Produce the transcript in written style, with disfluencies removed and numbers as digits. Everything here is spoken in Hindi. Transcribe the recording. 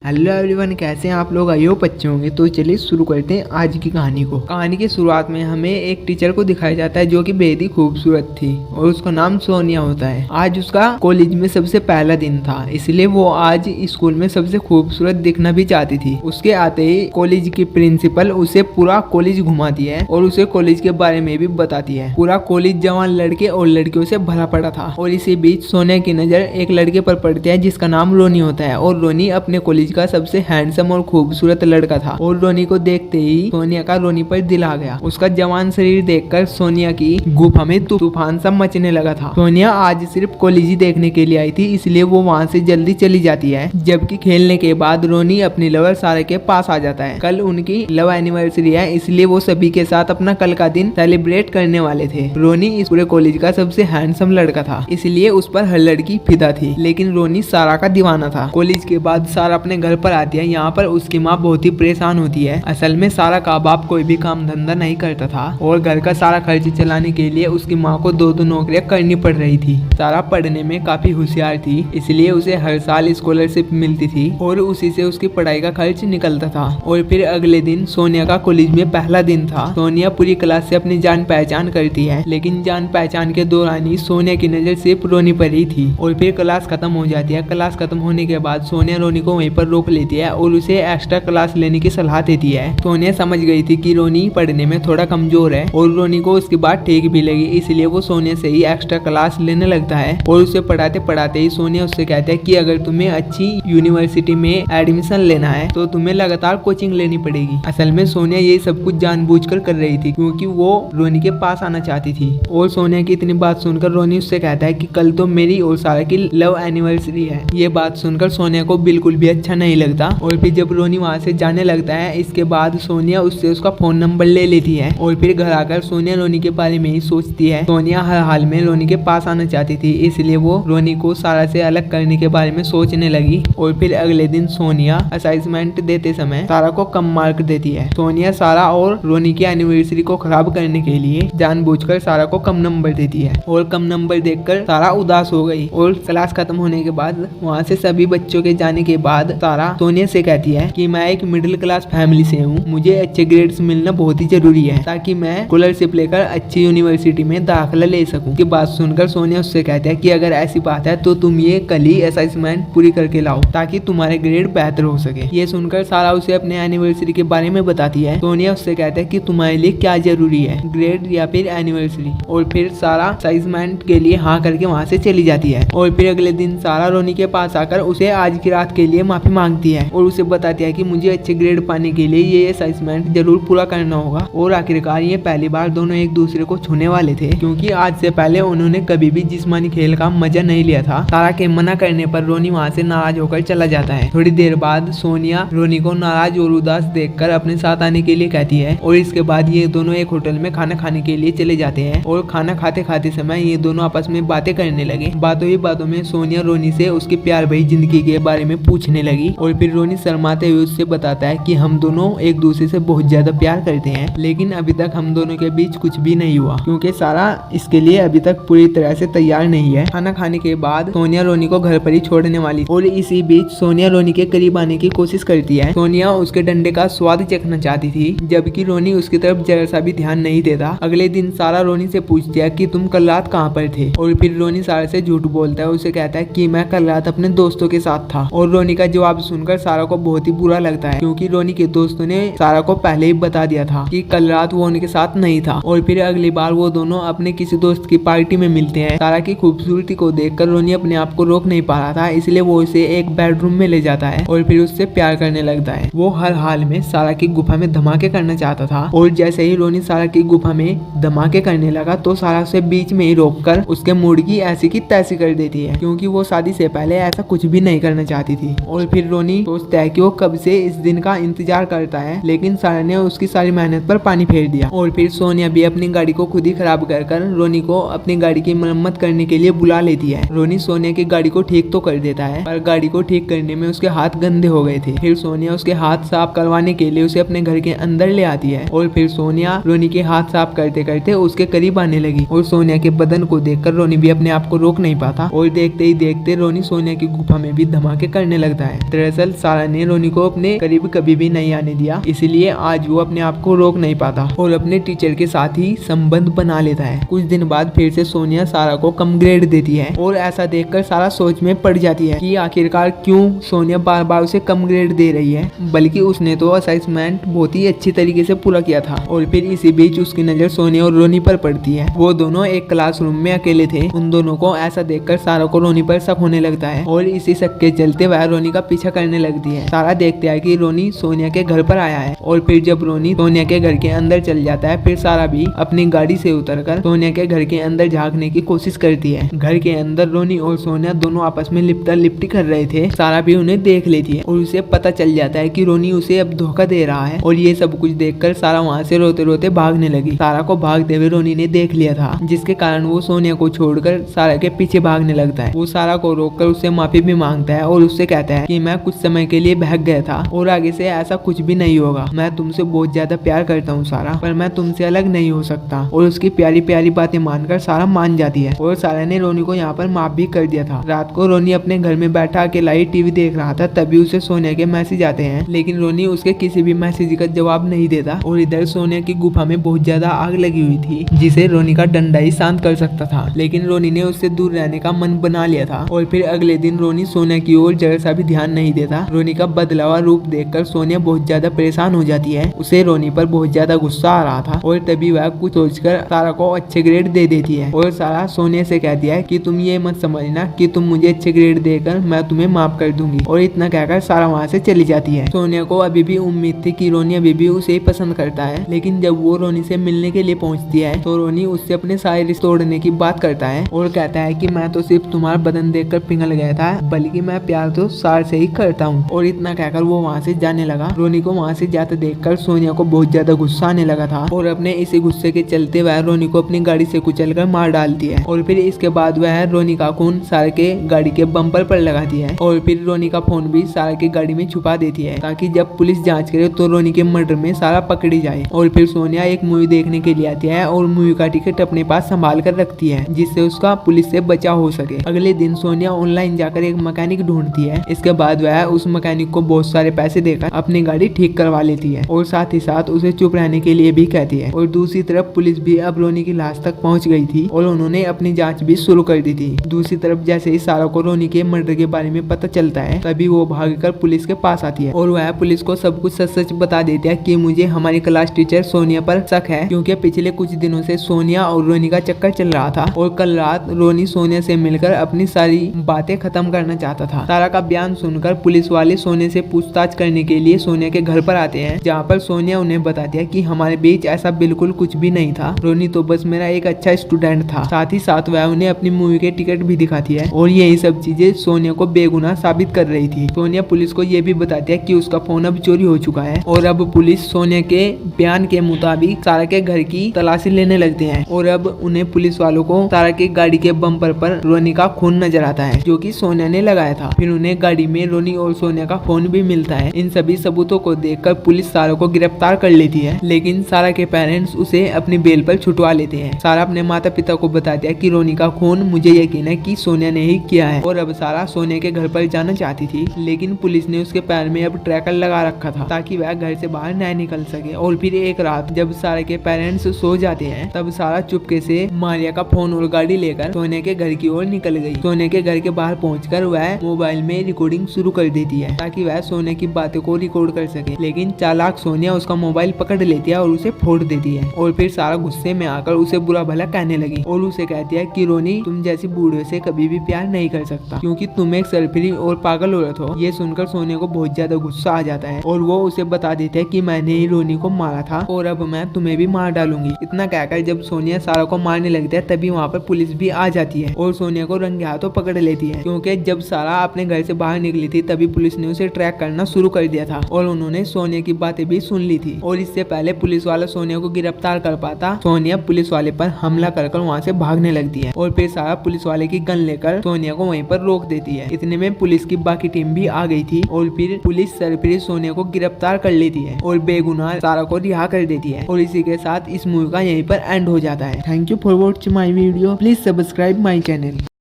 हेलो एवरीवन, कैसे हैं आप लोग? आई होप अच्छे होंगे। तो चलिए शुरू करते हैं आज की कहानी को। कहानी की शुरुआत में हमें एक टीचर को दिखाया जाता है जो कि बेहद ही खूबसूरत थी और उसका नाम सोनिया होता है। आज उसका कॉलेज में सबसे पहला दिन था, इसलिए वो आज स्कूल में सबसे खूबसूरत दिखना भी चाहती थी। उसके आते ही कॉलेज की प्रिंसिपल उसे पूरा कॉलेज घुमाती है और उसे कॉलेज के बारे में भी बताती है। पूरा कॉलेज जवान लड़के और लड़कियों से भरा पड़ा था और इसी बीच सोनिया की नजर एक लड़के पर पड़ती है जिसका नाम रोनी होता है। और रोनी अपने कॉलेज का सबसे हैंडसम और खूबसूरत लड़का था और रोनी को देखते ही सोनिया का रोनी पर दिल आ गया। उसका जवान शरीर देखकर सोनिया की गुफा में तूफान सा मचने लगा था। सोनिया आज सिर्फ कॉलेज ही देखने के लिए आई थी, इसलिए वो वहाँ से जल्दी चली जाती है। जबकि खेलने के बाद रोनी अपनी लवर सारा के पास आ जाता है। कल उनकी लव एनिवर्सरी है, इसलिए वो सभी के साथ अपना कल का दिन सेलिब्रेट करने वाले थे। रोनी इस पूरे कॉलेज का सबसे हैंडसम लड़का था, इसलिए उस पर हर लड़की फिदा थी, लेकिन रोनी सारा का दीवाना था। कॉलेज के बाद सारा अपने घर पर आती है। यहाँ पर उसकी माँ बहुत ही परेशान होती है। असल में सारा का बाप कोई भी काम धंधा नहीं करता था और घर का सारा खर्च चलाने के लिए उसकी माँ को दो नौकरियां करनी पड़ रही थी। सारा पढ़ने में काफी होशियार थी, इसलिए उसे हर साल स्कॉलरशिप मिलती थी और उसी से उसकी पढ़ाई का खर्च निकलता था। और फिर अगले दिन सोनिया का कॉलेज में पहला दिन था। सोनिया पूरी क्लास से अपनी जान पहचान करती है, लेकिन जान पहचान के दौरान ही सोनिया की नजर सिर्फ रोनी पर ही थी। और फिर क्लास खत्म हो जाती है। क्लास खत्म होने के बाद सोनिया रोनी को वहीं पर रोक लेती है और उसे एक्स्ट्रा क्लास लेने की सलाह देती है। सोनिया समझ गई थी कि रोनी पढ़ने में थोड़ा कमजोर है और रोनी को उसकी बात ठीक भी लगी, इसलिए वो सोनिया से ही एक्स्ट्रा क्लास लेने लगता है। और उसे पढ़ाते पढ़ाते ही सोनिया उससे कहता है कि अगर तुम्हें अच्छी यूनिवर्सिटी में एडमिशन लेना है तो तुम्हें लगातार कोचिंग लेनी पड़ेगी। असल में सोनिया ये सब कुछ जानबूझकर कर रही थी क्योंकि वो रोनी के पास आना चाहती थी। और सोनिया की इतनी बात सुनकर रोनी उससे कहता है कि कल तो मेरी और सारा की लव एनिवर्सरी है। ये बात सुनकर सोनिया को बिल्कुल भी अच्छा नहीं लगता। और फिर जब रोनी वहाँ से जाने लगता है, इसके बाद सोनिया उससे उसका फोन नंबर ले लेती है। और फिर घर आकर सोनिया रोनी के बारे में ही सोचती है। सोनिया हर हाल में रोनी के पास आना चाहती थी, इसलिए वो रोनी को सारा से अलग करने के बारे में सोचने लगी। और फिर अगले दिन सोनिया असाइनमेंट देते समय सारा को कम मार्क देती है। सोनिया सारा और रोनी की एनिवर्सरी को खराब करने के लिए जानबूझकर सारा को कम नंबर देती है और कम नंबर देखकर सारा उदास हो गई। और क्लास खत्म होने के बाद वहाँ से सभी बच्चों के जाने के बाद सारा सोनिया से कहती है कि मैं एक मिडिल क्लास फैमिली से हूँ, मुझे अच्छे ग्रेड्स मिलना बहुत ही जरूरी है ताकि मैं स्कॉलरशिप लेकर अच्छी यूनिवर्सिटी में दाखिला ले सकूं। की बात सुनकर सोनिया उससे कहती है कि अगर ऐसी बात है तो तुम ये कल ही असाइनमेंट पूरी करके लाओ ताकि तुम्हारे ग्रेड बेहतर हो सके। ये सुनकर सारा उसे अपने एनिवर्सरी के बारे में बताती है। सोनिया उससे कहता है कि तुम्हारे लिए क्या जरूरी है, ग्रेड या फिर एनिवर्सरी। और फिर सारा असाइनमेंट के लिए हाँ करके वहाँ से चली जाती है। और फिर अगले दिन सारा रोनी के पास आकर उसे आज की रात के लिए माफी मांगती है और उसे बताती है कि मुझे अच्छे ग्रेड पाने के लिए ये असाइनमेंट जरूर पूरा करना होगा। और आखिरकार ये पहली बार दोनों एक दूसरे को छूने वाले थे क्योंकि आज से पहले उन्होंने कभी भी जिस्मानी खेल का मजा नहीं लिया था। सारा के मना करने पर रोनी वहाँ से नाराज होकर चला जाता है। थोड़ी देर बाद सोनिया रोनी को नाराज और उदास देखकर अपने साथ आने के लिए कहती है और इसके बाद ये दोनों एक होटल में खाना खाने के लिए चले जाते हैं। और खाना खाते खाते समय ये दोनों आपस में बातें करने लगे। बातों ही बातों में सोनिया रोनी से उसकी प्यार भरी जिंदगी के बारे में पूछने लगी। और फिर रोनी शर्माते हुए उससे बताता है कि हम दोनों एक दूसरे से बहुत ज्यादा प्यार करते हैं, लेकिन अभी तक हम दोनों के बीच कुछ भी नहीं हुआ क्योंकि सारा इसके लिए अभी तक पूरी तरह से तैयार नहीं है। खाना खाने के बाद सोनिया रोनी को घर पर ही छोड़ने वाली और इसी बीच सोनिया रोनी के करीब आने की कोशिश करती है। सोनिया उसके डंडे का स्वाद चखना चाहती थी, जबकि रोनी उसकी तरफ जरा सा भी ध्यान नहीं देता। अगले दिन सारा रोनी से पूछती है कि तुम कल रात कहाँ पर थे। और फिर रोनी सारा से झूठ बोलता है, उसे कहता है कि मैं कल रात अपने दोस्तों के साथ था। और रोनी का जवाब सुनकर सारा को बहुत ही बुरा लगता है क्योंकि रोनी के दोस्तों ने सारा को पहले ही बता दिया था कि कल रात वो उनके साथ नहीं था। और फिर अगली बार वो दोनों अपने किसी दोस्त की पार्टी में मिलते हैं। सारा की खूबसूरती को देखकर रोनी अपने आप को रोक नहीं पा रहा था, इसलिए वो उसे एक बेडरूम में ले जाता है और फिर उससे प्यार करने लगता है। वो हर हाल में सारा की गुफा में धमाके करना चाहता था और जैसे ही रोनी सारा की गुफा में धमाके करने लगा तो सारा उसे बीच में ही रोककर उसके मूड की ऐसी की तैसी कर देती है क्योंकि वो शादी से पहले ऐसा कुछ भी नहीं करना चाहती थी। और फिर रोनी सोचता है कि वो कब से इस दिन का इंतजार करता है, लेकिन सारा ने उसकी सारी मेहनत पर पानी फेर दिया। और फिर सोनिया भी अपनी गाड़ी को खुद ही खराब कर रोनी को अपनी गाड़ी की मरम्मत करने के लिए बुला लेती है। रोनी सोनिया की गाड़ी को ठीक तो कर देता है पर गाड़ी को ठीक करने में उसके हाथ गंदे हो गए थे। फिर सोनिया उसके हाथ साफ करवाने के लिए उसे अपने घर के अंदर ले आती है और फिर सोनिया रोनी के हाथ साफ करते करते उसके करीब आने लगी। और सोनिया के बदन को देखकर रोनी भी अपने आप को रोक नहीं पाता और देखते ही देखते रोनी सोनिया की गुफा में भी धमाके करने लगता है। दरअसल सारा ने रोनी को अपने करीब कभी भी नहीं आने दिया, इसलिए आज वो अपने आप को रोक नहीं पाता और अपने टीचर के साथ ही संबंध बना लेता है। कुछ दिन बाद फिर से सोनिया सारा को कम ग्रेड देती है और ऐसा देखकर सारा सोच में पड़ जाती है कि आखिरकार क्यों सोनिया बार बार उसे कम ग्रेड दे रही है, बल्कि उसने तो असाइनमेंट बहुत ही अच्छी तरीके से पूरा किया था। और फिर इसी बीच उसकी नजर सोनिया और रोनी पर पड़ती है। वो दोनों एक क्लासरूम में अकेले थे। उन दोनों को ऐसा देखकर सारा को रोनी पर शक होने लगता है और इसी शक के चलते वह रोनी का पीछा करने लगती है। सारा देखते है कि रोनी सोनिया के घर पर आया है और फिर जब रोनी सोनिया के घर के अंदर चल जाता है, फिर सारा भी अपनी गाड़ी से उतरकर सोनिया के घर के अंदर झांकने की कोशिश करती है। घर के अंदर रोनी और सोनिया दोनों आपस में लिपटा लिपटी कर रहे थे। सारा भी उन्हें देख लेती है और उसे पता चल जाता है कि रोनी उसे अब धोखा दे रहा है और ये सब कुछ देखकर सारा वहाँ से रोते रोते भागने लगी। सारा को भागते हुए रोनी ने देख लिया था, जिसके कारण वो सोनिया को छोड़कर सारा के पीछे भागने लगता है। वो सारा को रोककर उससे माफी भी मांगता है और उससे कहता है कि मैं कुछ समय के लिए बहक गया था और आगे से ऐसा कुछ भी नहीं होगा। मैं तुमसे बहुत ज्यादा प्यार करता हूँ सारा, पर मैं तुमसे अलग नहीं हो सकता। और उसकी प्यारी प्यारी बातें मानकर सारा मान जाती है और सारा ने रोनी को यहाँ पर माफ भी कर दिया था। रात को रोनी अपने घर में बैठा अकेला ही टीवी देख रहा था, तभी उसे सोनिया के मैसेज आते हैं, लेकिन रोनी उसके किसी भी मैसेज का जवाब नहीं देता। और इधर सोनिया की गुफा में बहुत ज्यादा आग लगी हुई थी, जिसे रोनी का डंडा ही शांत कर सकता था, लेकिन रोनी ने उससे दूर रहने का मन बना लिया था। और फिर अगले दिन रोनी सोनिया की ओर जरा सा भी ध्यान नहीं देता। रोनी का बदला हुआ रूप देखकर सोनिया बहुत ज्यादा परेशान हो जाती है। उसे रोनी पर बहुत ज्यादा गुस्सा आ रहा था और तभी वह कुछ सोचकर सारा को अच्छे ग्रेड दे देती है। और सारा सोनिया से कहती है कि तुम ये मत समझना कि तुम मुझे अच्छे ग्रेड देकर मैं तुम्हें माफ कर दूंगी। और इतना कहकर सारा वहाँ से चली जाती है। सोनिया को अभी भी उम्मीद थी कि रोनी अभी भी उसे ही पसंद करता है, लेकिन जब वो रोनी से मिलने के लिए पहुंचती है तो रोनी उससे अपने सारे रिश्ते तोड़ने की बात करता है और कहता है कि मैं तो सिर्फ तुम्हारा बदन देखकर पिघल गया था, बल्कि मैं प्यार तो सार से ही करता हूँ। और इतना कहकर वो वहाँ से जाने लगा। रोनी को वहाँ से जाते देखकर सोनिया को बहुत ज्यादा गुस्सा आने लगा था और अपने इसी गुस्से के चलते वह रोनी को अपनी गाड़ी से कुचलकर मार डालती है। और फिर इसके बाद वह रोनी का खून सारा के गाड़ी के बम्पर पर लगाती है और फिर रोनी का फोन भी सारा की गाड़ी में छुपा देती है, ताकि जब पुलिस जांच करे तो रोनी के मर्डर में सारा पकड़ी जाए। और फिर सोनिया एक मूवी देखने के लिए आती है और मूवी का टिकट अपने पास संभाल कर रखती है, जिससे उसका पुलिस से बचाव हो सके। अगले दिन सोनिया ऑनलाइन जाकर एक मैकेनिक ढूंढती है। इसके बाद वह उस मैकेनिक को बहुत सारे पैसे देकर अपनी गाड़ी ठीक करवा लेती है और साथ ही साथ उसे चुप रहने के लिए भी कहती है। और दूसरी तरफ पुलिस भी अब रोनी की लाश तक पहुंच गई थी और उन्होंने अपनी जांच भी शुरू कर दी थी। दूसरी तरफ जैसे ही सारा को रोनी के मर्डर के बारे में पता चलता है, तभी वो भागकर पुलिस के पास आती है और वह पुलिस को सब कुछ सच सच बता देती है कि मुझे हमारी क्लास टीचर सोनिया पर शक है, क्योंकि पिछले कुछ दिनों से सोनिया और रोनी का चक्कर चल रहा था और कल रात रोनी सोनिया से मिलकर अपनी सारी बातें खत्म करना चाहता था। सारा का बयान सुनकर पुलिस वाले सोनिया से पूछताछ करने के लिए सोनिया के घर पर आते हैं, जहाँ पर सोनिया उन्हें बताती है कि हमारे बीच ऐसा बिल्कुल कुछ भी नहीं था। रोनी तो बस मेरा एक अच्छा स्टूडेंट था। साथ ही साथ वह उन्हें अपनी मूवी के टिकट भी दिखाती है और यही सब चीजें सोनिया को बेगुनाह साबित कर रही थी। सोनिया पुलिस को ये भी बताती है कि उसका फोन अब चोरी हो चुका है और अब पुलिस सोनिया के बयान के मुताबिक सारा के घर की तलाशी लेने लगते हैं। और अब उन्हें पुलिस वालों को सारा की गाड़ी के बम्पर पर रोनी का खून नजर आता है, जो कि सोनिया ने लगाया था। फिर उन्हें गाड़ी में रोनी और सोनिया का फोन भी मिलता है। इन सभी सबूतों को देखकर पुलिस सारा को गिरफ्तार कर लेती है, लेकिन सारा के पेरेंट्स उसे अपनी बेल पर छुटवा लेते हैं। सारा अपने माता पिता को बताती है कि रोनी का खून मुझे यकीन है कि सोनिया ने ही किया है। और अब सारा सोनिया के घर पर जाना चाहती थी, लेकिन पुलिस ने उसके पैर में अब ट्रैकर लगा रखा था ताकि वह घर से बाहर न निकल सके। और फिर एक रात जब सारा के पेरेंट्स सो जाते हैं, तब सारा चुपके से मारिया का फोन और गाड़ी लेकर सोनिया के घर की ओर निकल गई। सोनिया के घर के बाहर पहुंचकर वह मोबाइल में रिकॉर्डिंग शुरू कर देती है ताकि वह सोनिया की बातों को रिकॉर्ड कर सके, लेकिन चालाक सोनिया उसका मोबाइल पकड़ लेती है और उसे फोड़ देती है। और फिर सारा गुस्से में आकर उसे बुरा भला कहने लगी और उसे कहती है कि रोनी, तुम जैसी बूढ़े से कभी भी प्यार नहीं कर सकता, क्योंकि तुम एक सरफिरी और पागल औरत हो। ये सुनकर सोनिया को बहुत ज्यादा गुस्सा आ जाता है और वो उसे बता देते हैं कि मैंने ही रोनी को मारा था और अब मैं तुम्हें भी मार डालूंगी। इतना कहकर जब सोनिया सारा को मारने लगती है, तभी वहाँ पर पुलिस भी आ जाती है और सोनिया को रंगे हाथों पकड़ लेती है, क्योंकि जब सारा अपने घर से बाहर निकली थी तभी पुलिस ने उसे ट्रैक करना शुरू कर दिया था और उन्होंने सोनिया की बातें भी सुन ली थी। और इससे पहले पुलिस वाला सोनिया को गिरफ्तार कर पाता, सोनिया पुलिस वाले पर हमला कर वहाँ से भागने लगती है और फिर सारा पुलिस वाले की गन लेकर सोनिया को वहीं पर रोक देती है। इतने में पुलिस की बाकी टीम भी आ गई थी और फिर पुलिस सरफिरी सोनिया को गिरफ्तार कर लेती है और बेगुनाह सारा को रिहा कर देती है। और इसी के साथ इस मूवी का यहीं पर एंड हो जाता है। Thank you for watching my video. Please subscribe my channel.